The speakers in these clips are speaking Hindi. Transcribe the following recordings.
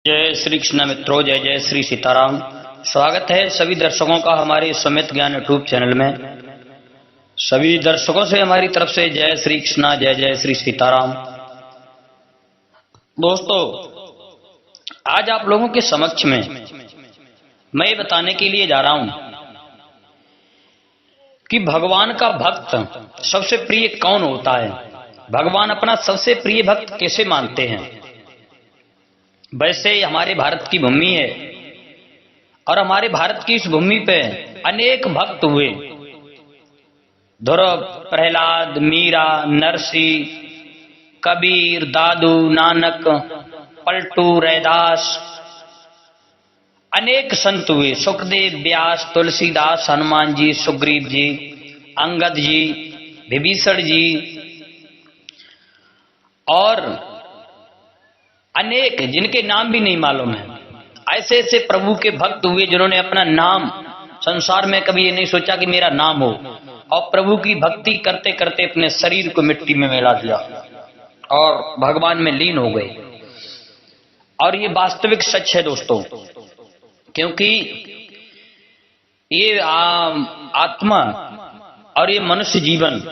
जय श्री कृष्ण मित्रों, जय जय श्री सीताराम। स्वागत है सभी दर्शकों का हमारे समित ज्ञान यूट्यूब चैनल में। सभी दर्शकों से हमारी तरफ से जय श्री कृष्ण, जय जय श्री सीताराम। दोस्तों, आज आप लोगों के समक्ष में मैं बताने के लिए जा रहा हूं कि भगवान का भक्त सबसे प्रिय कौन होता है, भगवान अपना सबसे प्रिय भक्त कैसे मानते हैं। वैसे हमारे भारत की भूमि है और हमारे भारत की इस भूमि पे अनेक भक्त हुए। ध्रुव, प्रहलाद, मीरा, नरसी, कबीर, दादू, नानक, पलटू, रैदास, अनेक संत हुए। सुखदेव, व्यास, तुलसीदास, हनुमान जी, सुग्रीव जी, अंगद जी, विभीषण जी और अनेक जिनके नाम भी नहीं मालूम है। ऐसे ऐसे प्रभु के भक्त हुए जिन्होंने अपना नाम, संसार में कभी ये नहीं सोचा कि मेरा नाम हो, और प्रभु की भक्ति करते करते अपने शरीर को मिट्टी में मिला दिया और भगवान में लीन हो गए। और ये वास्तविक सच है दोस्तों, क्योंकि ये आत्मा और ये मनुष्य जीवन,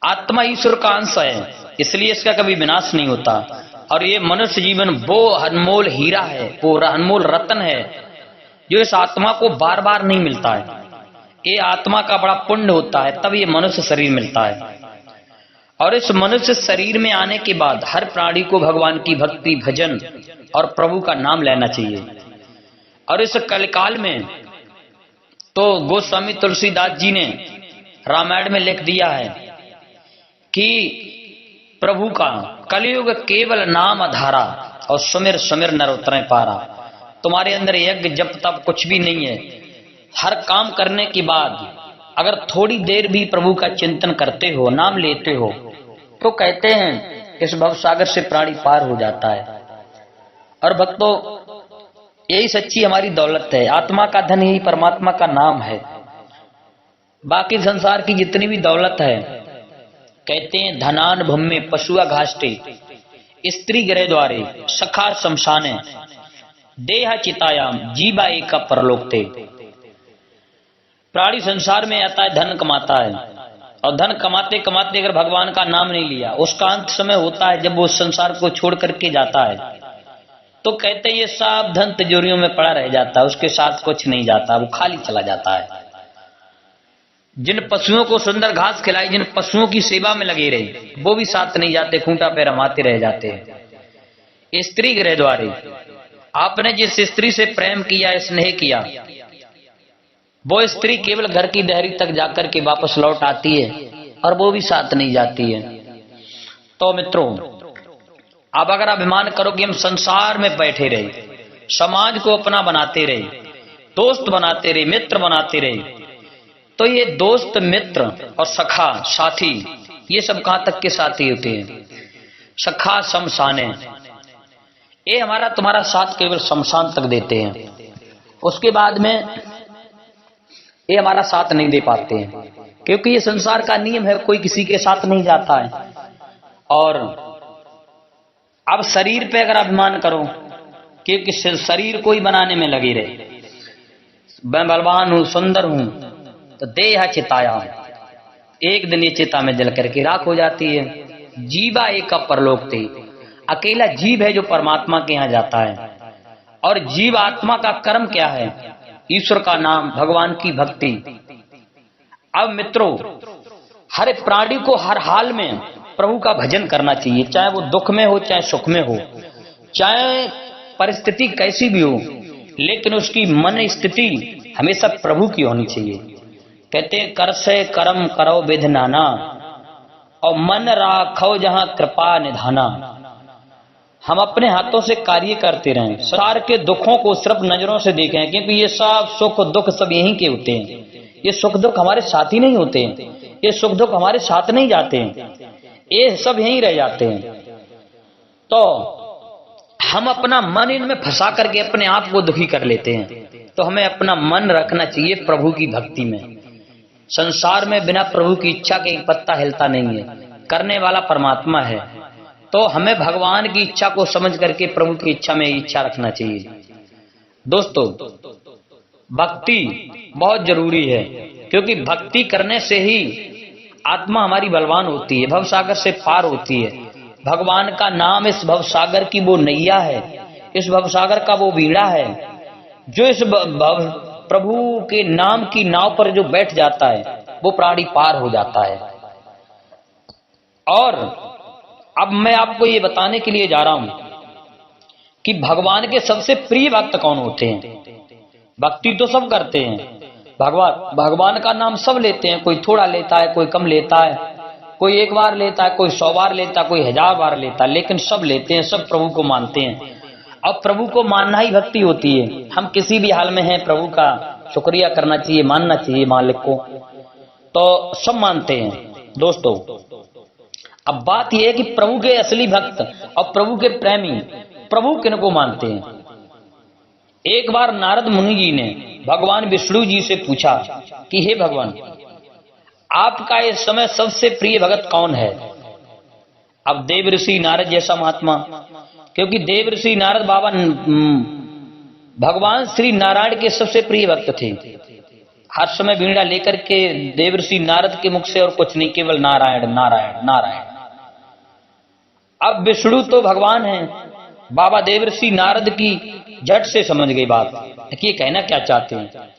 आत्मा ईश्वर का अंश है, इसलिए इसका कभी विनाश नहीं होता। और ये मनुष्य जीवन वो अनमोल हीरा है, वो अनमोल रत्न है जो इस आत्मा को बार बार नहीं मिलता है। ये आत्मा का बड़ा पुण्य होता है, तब ये मनुष्य शरीर मिलता है। और इस मनुष्य शरीर में आने के बाद हर प्राणी को भगवान की भक्ति, भजन और प्रभु का नाम लेना चाहिए। और इस कलिकाल में तो गोस्वामी तुलसीदास जी ने रामायण में लिख दिया है कि प्रभु का कलयुग केवल नाम आधारा और सुमिर सुमिर नर उतरे पारा। तुम्हारे अंदर यज्ञ जप तप कुछ भी नहीं है। हर काम करने के बाद अगर थोड़ी देर भी प्रभु का चिंतन करते हो, नाम लेते हो, तो कहते हैं इस भवसागर से प्राणी पार हो जाता है। और भक्तों, यही सच्ची हमारी दौलत है। आत्मा का धन यही परमात्मा का नाम है। बाकी संसार की जितनी भी दौलत है, कहते हैं धनान भूमि पशुआ घाष्टे, स्त्री गृह द्वारे, सखा शमशाने, देह चितायाम, जीवा एका परलोकते। प्राणी संसार में आता है, धन कमाता है, और धन कमाते कमाते अगर भगवान का नाम नहीं लिया, उसका अंत समय होता है जब वो संसार को छोड़ करके जाता है। तो कहते हैं ये सब धन तिजोरियों में पड़ा रह जाता है, उसके साथ कुछ नहीं जाता, वो खाली चला जाता है। जिन पशुओं को सुंदर घास खिलाई, जिन पशुओं की सेवा में लगे रहे, वो भी साथ नहीं जाते, खूंटा पे रमाते रह जाते हैं। स्त्री गृह द्वारे, आपने जिस स्त्री से प्रेम किया, स्नेह किया, वो स्त्री केवल घर की देहरी तक जाकर के वापस लौट आती है और वो भी साथ नहीं जाती है। तो मित्रों, अब अगर अभिमान करो कि हम संसार में बैठे रहे, समाज को अपना बनाते रहे, दोस्त बनाते रहे, मित्र बनाते रहे, तो ये दोस्त, मित्र और सखा, साथी, ये सब कहां तक के साथी होते हैं। सखा शमशाने, ये हमारा तुम्हारा साथ केवल शमशान तक देते हैं, उसके बाद में ये हमारा साथ नहीं दे पाते हैं, क्योंकि ये संसार का नियम है, कोई किसी के साथ नहीं जाता है। और अब शरीर पे अगर अभिमान करो, क्योंकि शरीर को ही बनाने में लगे रहे, मैं बलवान हूं, सुंदर हूं, तो देह चिताया, एक दिन ये चिता में जल करके राख हो जाती है। जीवा एक परलोकते, अकेला जीव है जो परमात्मा के यहां जाता है। और जीव आत्मा का कर्म क्या है? ईश्वर का नाम, भगवान की भक्ति। अब मित्रों, हर प्राणी को हर हाल में प्रभु का भजन करना चाहिए, चाहे वो दुख में हो, चाहे सुख में हो, चाहे परिस्थिति कैसी भी हो, लेकिन उसकी मन स्थिति हमेशा प्रभु की होनी चाहिए। कहते हैं कर से कर्म करो विध नाना, और मन राखो जहां कृपा निधाना। हम अपने हाथों से कार्य करते रहें, संसार के दुखों को सिर्फ नजरों से देखें, क्योंकि ये सब सुख दुख सब यहीं के होते हैं। ये सुख दुख हमारे साथ ही नहीं होते हैं, ये सुख दुख हमारे साथ नहीं जाते हैं, ये सब यहीं रह जाते हैं। तो हम अपना मन इनमें फंसा करके अपने आप को दुखी कर लेते हैं। तो हमें अपना मन रखना चाहिए प्रभु की भक्ति में। संसार में बिना प्रभु की इच्छा के एक पत्ता हिलता नहीं है, करने वाला परमात्मा है। तो हमें भगवान की इच्छा को समझ करके प्रभु की इच्छा में इच्छा रखना चाहिए। दोस्तों, भक्ति बहुत जरूरी है, क्योंकि भक्ति करने से ही आत्मा हमारी बलवान होती है, भवसागर से पार होती है। भगवान का नाम इस भवसागर की वो नैया है, इस भवसागर का वो बीड़ा है, जो इस प्रभु के नाम की नाव पर जो बैठ जाता है वो प्राणी पार हो जाता है। और अब मैं आपको ये बताने के लिए जा रहा हूं कि भगवान के सबसे प्रिय भक्त कौन होते हैं। भक्ति तो सब करते हैं, भगवान का नाम सब लेते हैं, कोई थोड़ा लेता है, कोई कम लेता है, कोई 1 बार लेता है, कोई 100 बार लेता है, कोई 1000 बार लेता है, लेकिन सब लेते हैं, सब प्रभु को मानते हैं। अब प्रभु को मानना ही भक्ति होती है। हम किसी भी हाल में हैं, प्रभु का शुक्रिया करना चाहिए, मानना चाहिए मालिक को, तो सब मानते हैं। दोस्तों, अब बात यह है कि प्रभु के असली भक्त और प्रभु के प्रेमी प्रभु किनको मानते हैं। एक बार नारद मुनि जी ने भगवान विष्णु जी से पूछा कि हे भगवान, आपका इस समय सबसे प्रिय भगत कौन है। अब देव ऋषि नारद जैसा महात्मा, क्योंकि देव ऋषि नारद बाबा भगवान श्री नारायण के सबसे प्रिय भक्त थे। हर समय बीड़ा लेकर के देव ऋषि नारद के मुख से और कुछ नहीं, केवल नारायण नारायण नारायण। अब विष्णु तो भगवान हैं, बाबा देव ऋषि नारद की झट से समझ गई बात कि ये कहना क्या चाहते हैं।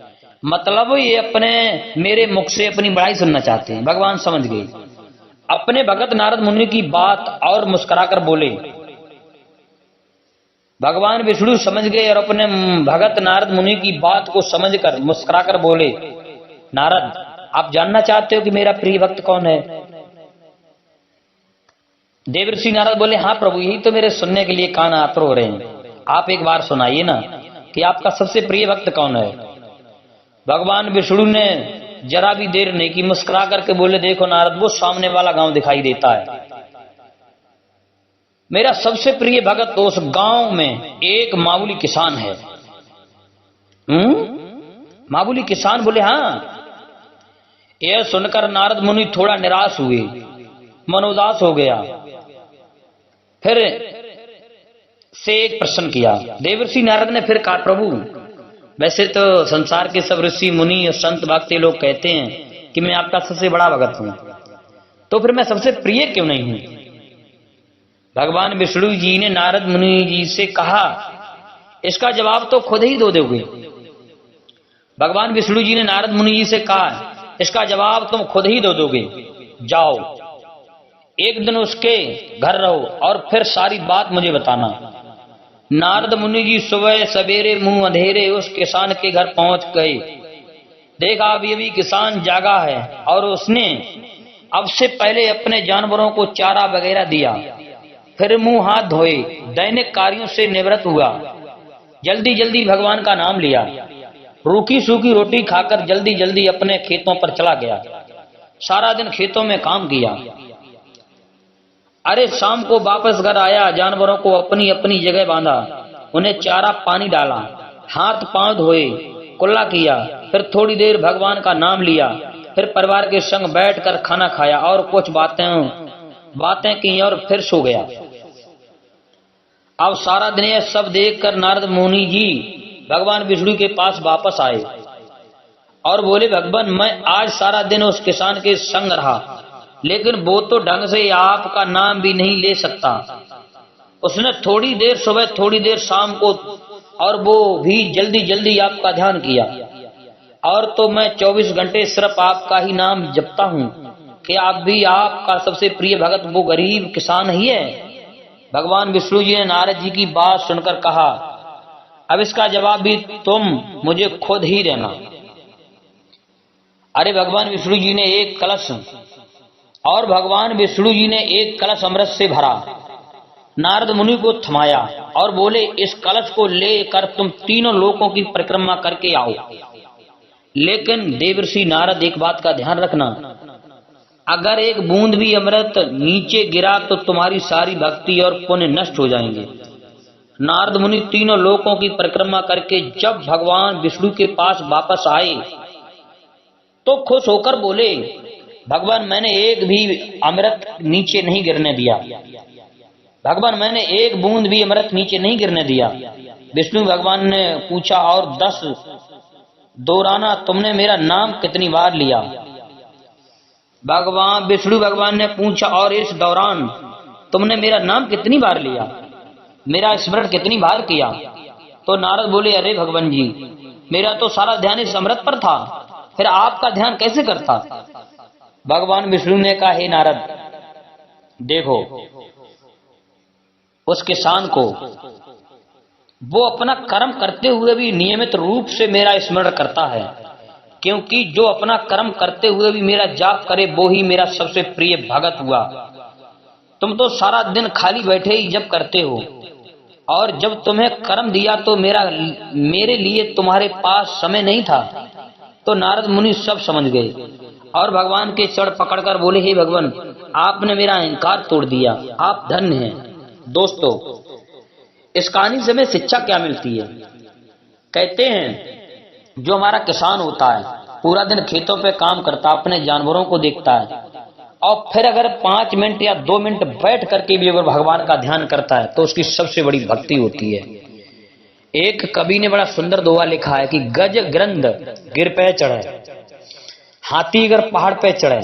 मतलब ये अपने मेरे मुख से अपनी बड़ाई सुनना चाहते हैं। भगवान समझ गए अपने भगत नारद मुनि की बात और मुस्कुराकर बोले। भगवान विष्णु समझ गए और अपने भगत नारद मुनि की बात को समझकर मुस्कुराकर बोले, नारद, आप जानना चाहते हो कि मेरा प्रिय भक्त कौन है। देवर्षि नारद बोले, हाँ प्रभु, यही तो मेरे सुनने के लिए कान आतुर हो रहे हैं। आप एक बार सुनाइए ना कि आपका सबसे प्रिय भक्त कौन है। भगवान विष्णु ने जरा भी देर नहीं की, मुस्कुरा करके बोले, देखो नारद, वो सामने वाला गांव दिखाई देता है। मेरा सबसे प्रिय भगत उस गांव में एक मामूली किसान है। मामूली किसान? बोले हाँ। यह सुनकर नारद मुनि थोड़ा निराश हुए, मनोदास हो गया। फिर से एक प्रश्न किया। देवर्षि नारद ने फिर कहा, प्रभु, वैसे तो संसार के सब ऋषि मुनि और संत भक्त लोग कहते हैं कि मैं आपका सबसे बड़ा भगत हूं, तो फिर मैं सबसे प्रिय क्यों नहीं हूं। भगवान विष्णु जी ने नारद मुनि जी से कहा, इसका जवाब तो खुद ही दो दोगे। भगवान विष्णु जी ने नारद मुनि जी से कहा, इसका जवाब तुम खुद ही दो दोगे। जाओ, एक दिन उसके घर रहो और फिर सारी बात मुझे बताना। नारद मुनि जी सुबह सवेरे मुंह अंधेरे उस किसान के घर पहुंच गए। देखा अभी अभी किसान जागा है और उसने अब से पहले अपने जानवरों को चारा वगैरह दिया, फिर मुंह हाथ धोए, दैनिक कार्यों से निवृत्त हुआ, जल्दी जल्दी भगवान का नाम लिया, रूखी सूखी रोटी खाकर जल्दी जल्दी अपने खेतों पर चला गया। सारा दिन खेतों में काम किया। अरे शाम को वापस घर आया, जानवरों को अपनी अपनी जगह बांधा, उन्हें चारा पानी डाला, हाथ पांव धोए, कुल्ला किया, फिर थोड़ी देर भगवान का नाम लिया, फिर परिवार के संग बैठकर खाना खाया और कुछ बातें की और फिर सो गया। अब सारा दिन यह सब देखकर नारद मुनि जी भगवान विष्णु के पास वापस आए और बोले, भगवान, मैं आज सारा दिन उस किसान के संग रहा, लेकिन वो तो ढंग से आपका नाम भी नहीं ले सकता। उसने थोड़ी देर सुबह, थोड़ी देर शाम को, और वो भी जल्दी जल्दी आपका ध्यान किया। और तो मैं 24 घंटे सिर्फ आपका ही नाम जपता हूँ कि आप भी आपका सबसे प्रिय भगत वो गरीब किसान ही है। भगवान विष्णु जी ने नारद जी की बात सुनकर कहा, अब इसका जवाब भी तुम मुझे खुद ही देना। अरे भगवान विष्णु जी ने एक कलश अमृत से भरा, नारद मुनि को थमाया और बोले, इस कलश को लेकर तुम तीनों लोकों की परिक्रमा करके आओ। लेकिन देवर्षि नारद, एक बात का ध्यान रखना, अगर एक बूंद भी अमृत नीचे गिरा तो तुम्हारी सारी भक्ति और पुण्य नष्ट हो जाएंगे। नारद मुनि तीनों लोकों की परिक्रमा करके जब भगवान विष्णु के पास वापस आए तो खुश होकर बोले, भगवान, मैंने एक भी अमृत नीचे नहीं गिरने दिया। भगवान मैंने एक बूंद भी अमृत नीचे नहीं गिरने दिया। विष्णु भगवान ने पूछा और 10 दौराना तुमने मेरा नाम कितनी बार लिया? भगवान विष्णु भगवान ने पूछा और इस दौरान तुमने मेरा नाम कितनी बार लिया, मेरा स्मरण कितनी बार किया? तो नारद बोले अरे भगवान जी, मेरा तो सारा ध्यान इस अमृत पर था, फिर आपका ध्यान कैसे करता? भगवान विष्णु ने कहा हे नारद, देखो उस किसान को, वो अपना कर्म करते हुए भी नियमित रूप से मेरा स्मरण करता है, क्योंकि जो अपना कर्म करते हुए भी मेरा जाप करे वो ही मेरा सबसे प्रिय भगत हुआ। तुम तो सारा दिन खाली बैठे ही जब करते हो, और जब तुम्हें कर्म दिया तो मेरे लिए तुम्हारे पास समय नहीं था। तो नारद मुनि सब समझ गए और भगवान के चरण पकड़कर बोले हे भगवान, आपने मेरा अहंकार तोड़ दिया, आप धन्य हैं। दोस्तों, इस कहानी से हमें शिक्षा क्या मिलती है? कहते हैं जो हमारा किसान होता है पूरा दिन खेतों पे काम करता, अपने जानवरों को देखता है, और फिर अगर 5 मिनट या 2 मिनट बैठ करके भी अगर भगवान का ध्यान करता है तो उसकी सबसे बड़ी भक्ति होती है। एक कवि ने बड़ा सुंदर दोहा लिखा है कि गज ग्रंथ गिर पे चढ़े, हाथी अगर पहाड़ पे चढ़े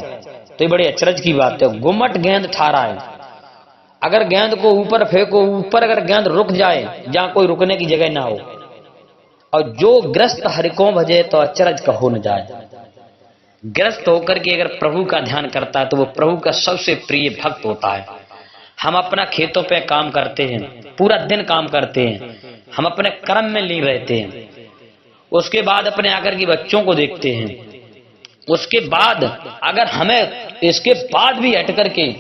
तो ये बड़ी अचरज की बात है। गुम्मट गेंद ठारा है, अगर गेंद को ऊपर फेंको, ऊपर अगर गेंद रुक जाए जहां कोई रुकने की जगह ना हो, और जो ग्रस्त हरिको भजे तो अचरज कहो न जाए। ग्रस्त होकर के अगर प्रभु का ध्यान करता है तो वो प्रभु का सबसे प्रिय भक्त होता है। हम अपना खेतों पे काम करते हैं, पूरा दिन काम करते हैं, हम अपने कर्म में लीन रहते हैं, उसके बाद अपने आकर के बच्चों को देखते हैं, उसके बाद अगर हमें इसके बाद भी हट करके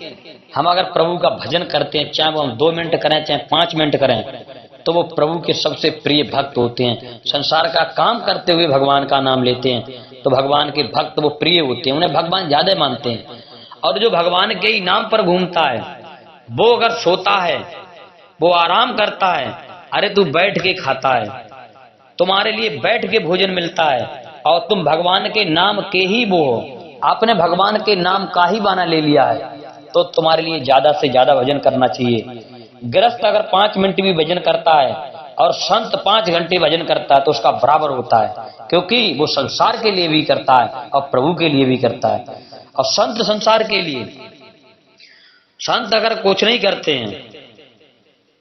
हम अगर प्रभु का भजन करते हैं, चाहे वो हम 2 मिनट करें चाहे 5 मिनट करें, तो वो प्रभु के सबसे प्रिय भक्त होते हैं। संसार का काम करते हुए भगवान का नाम लेते हैं तो भगवान के भक्त वो प्रिय होते हैं, उन्हें भगवान ज्यादा मानते हैं। और जो भगवान के ही नाम पर घूमता है वो अगर सोता है, वो आराम करता है, अरे तू बैठ के खाता है, तुम्हारे लिए बैठ के भोजन मिलता है, और तुम भगवान के नाम के ही वो हो, आपने भगवान के नाम का ही बहाना ले लिया है, तो तुम्हारे लिए ज्यादा से ज्यादा भजन करना चाहिए। गृहस्थ अगर 5 मिनट भी भजन करता है और संत 5 घंटे भजन करता है तो उसका बराबर होता है, क्योंकि वो संसार के लिए भी करता है और प्रभु के लिए भी करता है। और संत संसार के लिए, संत अगर कुछ नहीं करते हैं,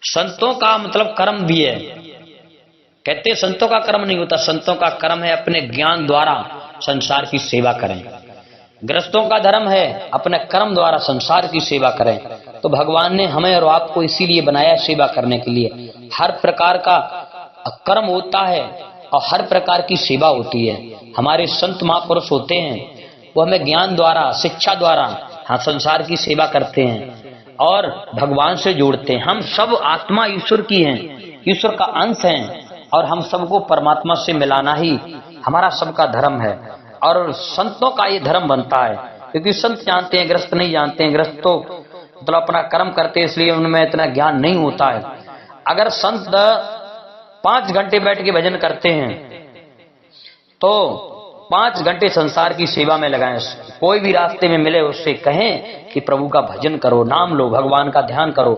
संतों का मतलब कर्म भी है, कहते हैं संतों का कर्म नहीं होता, संतों का कर्म है अपने ज्ञान द्वारा संसार की सेवा करें। गृहस्थों का धर्म है अपने कर्म द्वारा संसार की सेवा करें। तो भगवान ने हमें और आपको इसीलिए बनाया सेवा करने के लिए। हर प्रकार का कर्म होता है और हर प्रकार की सेवा होती है। हमारे संत महापुरुष होते हैं, वो हमें ज्ञान द्वारा शिक्षा द्वारा हाँ संसार की सेवा करते हैं और भगवान से जोड़ते हैं। हम सब आत्मा ईश्वर की हैं, ईश्वर का अंश हैं, और हम सबको परमात्मा से मिलाना ही हमारा सबका धर्म है। और संतों का ये धर्म बनता है, क्योंकि संत जानते हैं, ग्रस्त नहीं जानते हैं। ग्रस्त तो मतलब अपना कर्म करते हैं, इसलिए उनमें इतना ज्ञान नहीं होता है। अगर संत 5 घंटे बैठ के भजन करते हैं तो 5 घंटे संसार की सेवा में लगाएं। कोई भी रास्ते में मिले उससे कहें कि प्रभु का भजन करो, नाम लो, भगवान का ध्यान करो।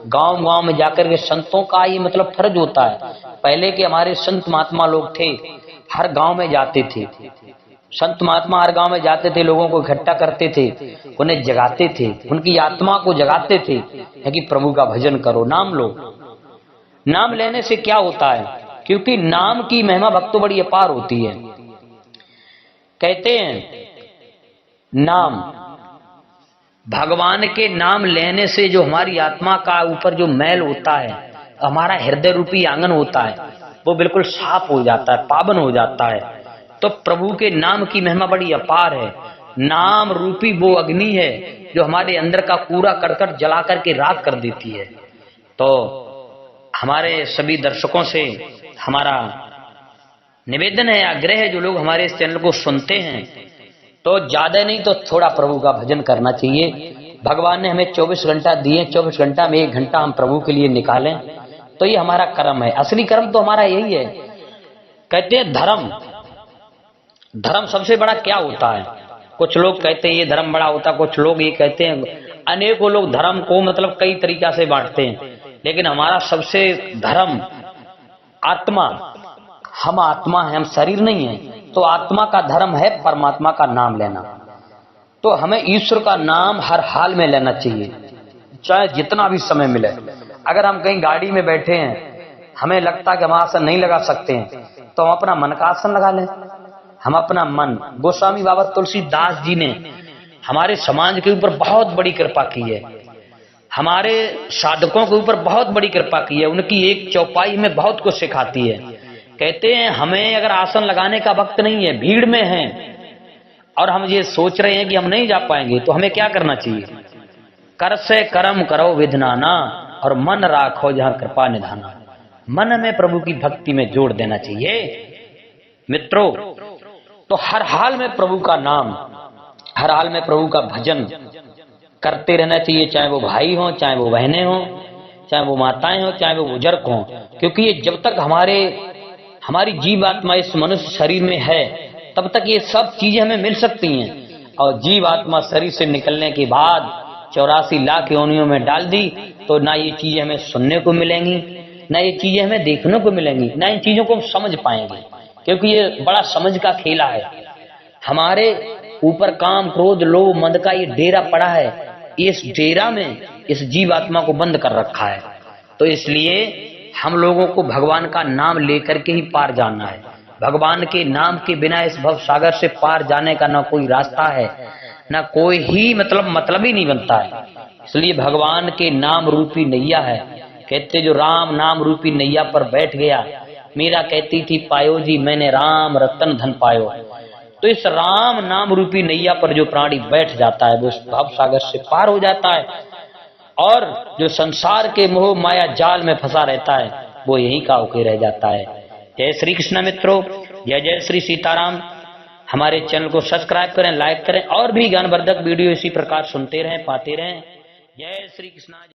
गांव गांव में जाकर के संतों का ये मतलब फर्ज होता है। पहले के हमारे संत महात्मा लोग थे, हर गांव में जाते थे, संत महात्मा हर गांव में जाते थे, लोगों को इकट्ठा करते थे, उन्हें जगाते थे, उनकी आत्मा को जगाते थे कि प्रभु का भजन करो, नाम लो। नाम लेने से क्या होता है, क्योंकि नाम की महिमा भक्तों बड़ी अपार होती है। कहते हैं नाम, भगवान के नाम लेने से जो हमारी आत्मा का ऊपर जो मैल होता है, हमारा हृदय रूपी आंगन होता है, वो बिल्कुल साफ हो जाता है, पावन हो जाता है। तो प्रभु के नाम की महिमा बड़ी अपार है। नाम रूपी वो अग्नि है जो हमारे अंदर का कूड़ा करकट जला करके राख कर देती है। तो हमारे सभी दर्शकों से हमारा निवेदन है, आग्रह है, जो लोग हमारे इस चैनल को सुनते हैं तो ज्यादा नहीं तो थोड़ा प्रभु का भजन करना चाहिए। भगवान ने हमें 24 घंटा दिए, 24 घंटा में 1 घंटा हम प्रभु के लिए निकालें, तो ये हमारा कर्म है। असली कर्म तो हमारा यही है। कहते हैं धर्म, धर्म सबसे बड़ा क्या होता है? कुछ लोग कहते हैं ये धर्म बड़ा होता है, कुछ लोग ये कहते हैं अनेकों लोग धर्म को मतलब कई तरीका से बांटते हैं, लेकिन हमारा सबसे धर्म आत्मा, हम आत्मा है, हम शरीर नहीं है। तो आत्मा का धर्म है परमात्मा का नाम लेना। तो हमें ईश्वर का नाम हर हाल में लेना चाहिए, चाहे जितना भी समय मिले। अगर हम कहीं गाड़ी में बैठे हैं, हमें लगता है कि हम आसन नहीं लगा सकते हैं, तो हम अपना मन का आसन लगा लें। हम अपना मन, गोस्वामी बाबा तुलसीदास जी ने हमारे समाज के ऊपर बहुत बड़ी कृपा की है, हमारे साधकों के ऊपर बहुत बड़ी कृपा की है। उनकी एक चौपाई में बहुत कुछ सिखाती है। कहते हैं हमें अगर आसन लगाने का वक्त नहीं है, भीड़ में है और हम ये सोच रहे हैं कि हम नहीं जा पाएंगे, तो हमें क्या करना चाहिए? कर से कर्म करो विधनाना और मन राखो जहां कृपा निधाना। मन में प्रभु की भक्ति में जोड़ देना चाहिए मित्रों। तो हर हाल में प्रभु का नाम, हर हाल में प्रभु का भजन करते रहना चाहिए, चाहे वो भाई हो, चाहे वो बहनें हो, चाहे वो माताएं हो, चाहे वो बुजुर्ग हो। क्योंकि ये जब तक हमारी जीवात्मा इस मनुष्य शरीर में है, तब तक ये सब चीजें हमें मिल सकती हैं। और जीवात्मा शरीर से निकलने के बाद 84 लाख योनियों में डाल दी, तो ना ये चीजें हमें सुनने को मिलेंगी, ना ये चीजें हमें देखने को मिलेंगी, ना इन चीजों को हम समझ पाएंगे। क्योंकि ये बड़ा समझ का खेला है। हमारे ऊपर काम, क्रोध, लोभ, मद का ये डेरा पड़ा है। इस डेरा में इस जीवात्मा को बंद कर रखा है। तो इसलिए हम लोगों को भगवान का नाम लेकर के ही पार जाना है। भगवान के नाम के बिना इस भव सागर से पार जाने का ना कोई रास्ता है, ना कोई ही मतलब ही नहीं बनता है। इसलिए भगवान के नाम रूपी नैया है। कहते जो राम नाम रूपी नैया पर बैठ गया, मीरा कहती थी पायो जी मैंने राम रतन धन पायो। तो इस राम नाम रूपी नैया पर जो प्राणी बैठ जाता है, वो इस भव सागर से पार हो जाता है। और जो संसार के मोह माया जाल में फंसा रहता है, वो यहीं का होके रह जाता है। जय श्री कृष्ण मित्रों, जय जय श्री सीताराम। हमारे चैनल को सब्सक्राइब करें, लाइक करें और भी ज्ञानवर्धक वीडियो इसी प्रकार सुनते रहें, पाते रहें। जय श्री कृष्ण।